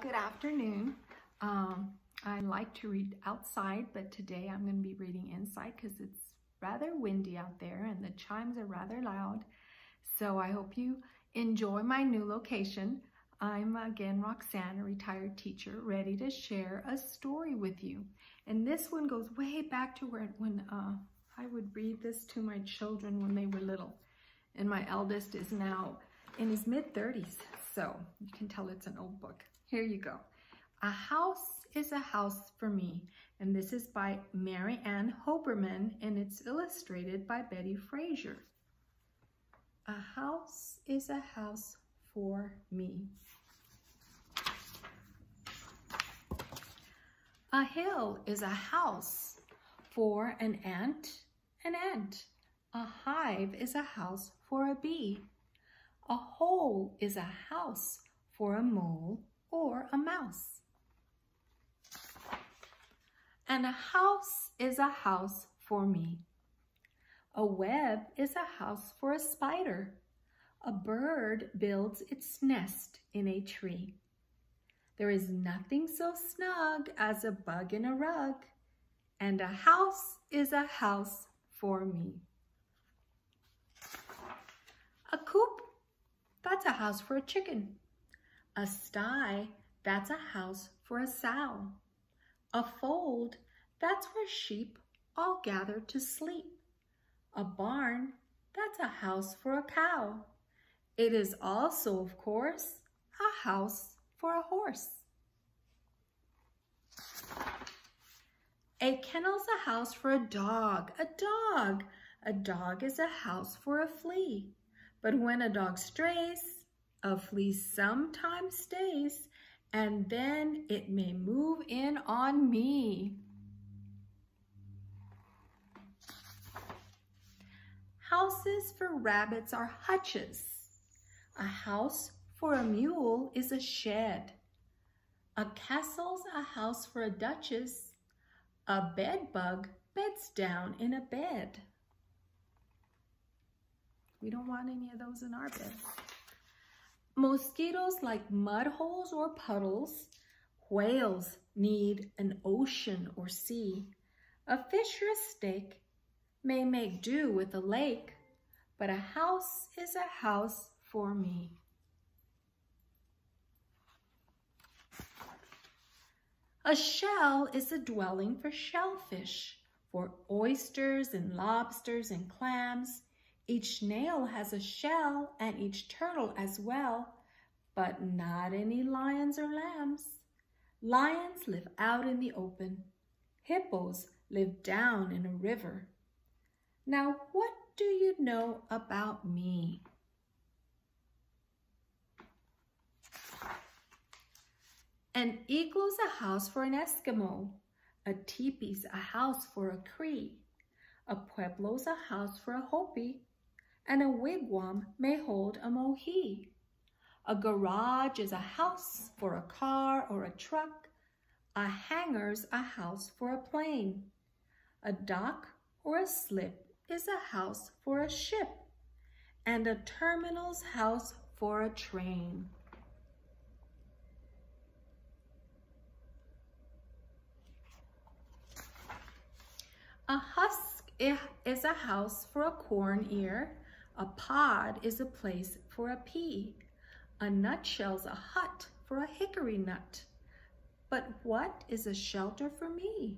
good afternoon. I like to read outside, but today I'm going to be reading inside because it's rather windy out there and the chimes are rather loud. So I hope you enjoy my new location. I'm again Roxanne, a retired teacher, ready to share a story with you. And this one goes way back to when I would read this to my children when they were little. And my eldest is now in his mid-30s, so you can tell it's an old book. Here you go. A House is a House for Me, and this is by Mary Ann Hoberman, and it's illustrated by Betty Fraser. A house is a house for me. A hill is a house for an ant. A hive is a house for a bee. A hole is a house for a mole or a mouse. And a house is a house for me. A web is a house for a spider. A bird builds its nest in a tree. There is nothing so snug as a bug in a rug. And a house is a house for me. A coop, that's a house for a chicken. A sty, that's a house for a sow. A fold, that's where sheep all gather to sleep. A barn, that's a house for a cow. It is also, of course, a house for a horse. A kennel's a house for a dog. A dog is a house for a flea. But when a dog strays, a flea sometimes stays, and then it may move in on me. Houses for rabbits are hutches. A house for a mule is a shed. A castle's a house for a duchess. A bed bug beds down in a bed. We don't want any of those in our bed. Mosquitoes like mud holes or puddles. Whales need an ocean or sea. A fish or a snake may make do with a lake, but a house is a house for me. A shell is a dwelling for shellfish, for oysters and lobsters and clams. Each snail has a shell and each turtle as well, but not any lions or lambs. Lions live out in the open. Hippos live down in a river. Now, what do you know about me? An iglo's a house for an Eskimo. A teepee's a house for a Cree. A pueblo's a house for a Hopi. And a wigwam may hold a Mohi. A garage is a house for a car or a truck. A hangar's a house for a plane. A dock or a slip is a house for a ship. And a terminal's house for a train. A husk is a house for a corn ear. A pod is a place for a pea. A nutshell's a hut for a hickory nut. But what is a shelter for me?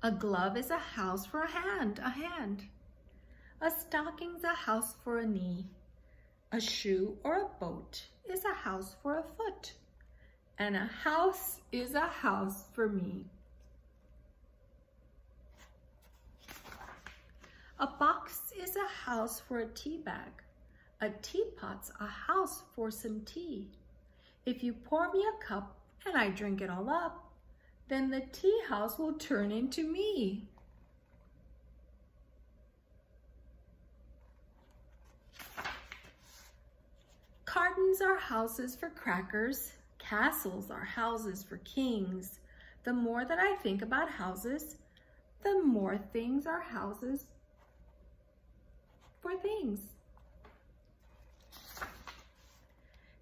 A glove is a house for a hand. A stocking's a house for a knee. A shoe or a boat is a house for a foot. And a house is a house for me. A box is a house for a tea bag. A teapot's a house for some tea. If you pour me a cup and I drink it all up, then the tea house will turn into me. Cartons are houses for crackers. Castles are houses for kings. The more that I think about houses, the more things are houses for things.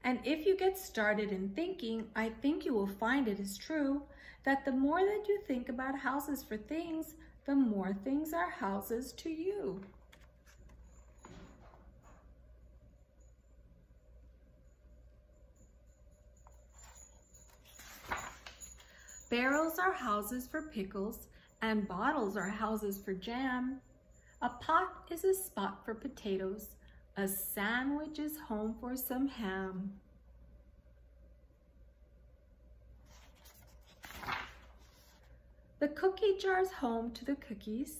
And if you get started in thinking, I think you will find it is true that the more that you think about houses for things, the more things are houses to you. Barrels are houses for pickles, and bottles are houses for jam. A pot is a spot for potatoes. A sandwich is home for some ham. The cookie jar is home to the cookies.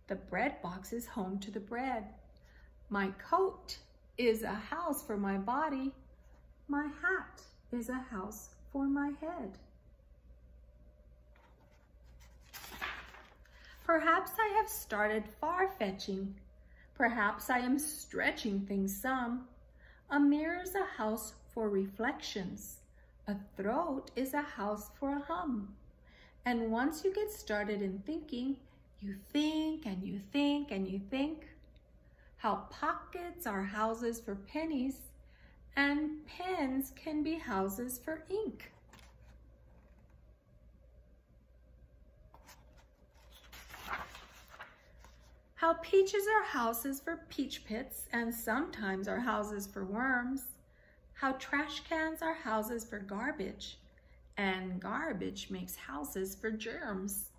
The bread box is home to the bread. My coat is a house for my body. My hat is a house for my head. Perhaps I have started far-fetching. Perhaps I am stretching things some. A mirror is a house for reflections. A throat is a house for a hum. And once you get started in thinking, you think and you think and you think. How pockets are houses for pennies, and pens can be houses for ink. How peaches are houses for peach pits, and sometimes are houses for worms. How trash cans are houses for garbage, and garbage makes houses for germs.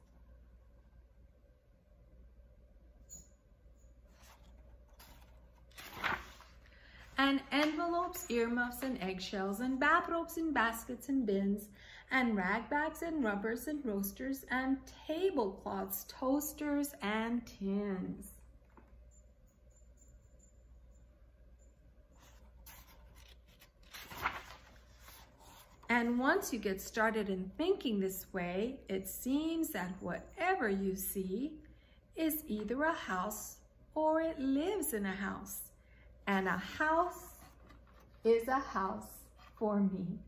And envelopes, earmuffs, and eggshells, and bathrobes, and baskets, and bins, and rag bags, and rubbers, and roasters, and tablecloths, toasters, and tins. And once you get started in thinking this way, it seems that whatever you see is either a house or it lives in a house. And a house is a house for me.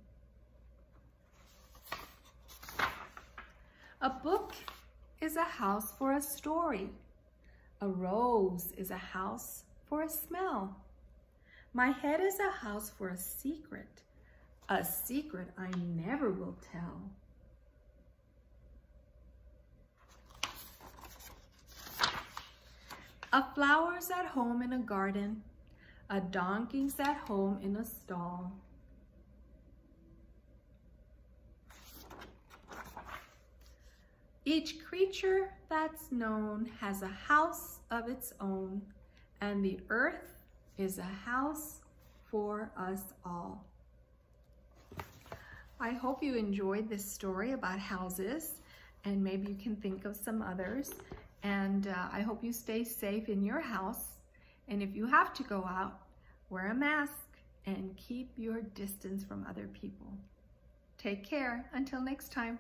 A book is a house for a story. A rose is a house for a smell. My head is a house for a secret I never will tell. A flower's at home in a garden. A donkey's at home in a stall. Each creature that's known has a house of its own, and the earth is a house for us all. I hope you enjoyed this story about houses, and maybe you can think of some others. And I hope you stay safe in your house. And if you have to go out, wear a mask and keep your distance from other people. Take care. Until next time.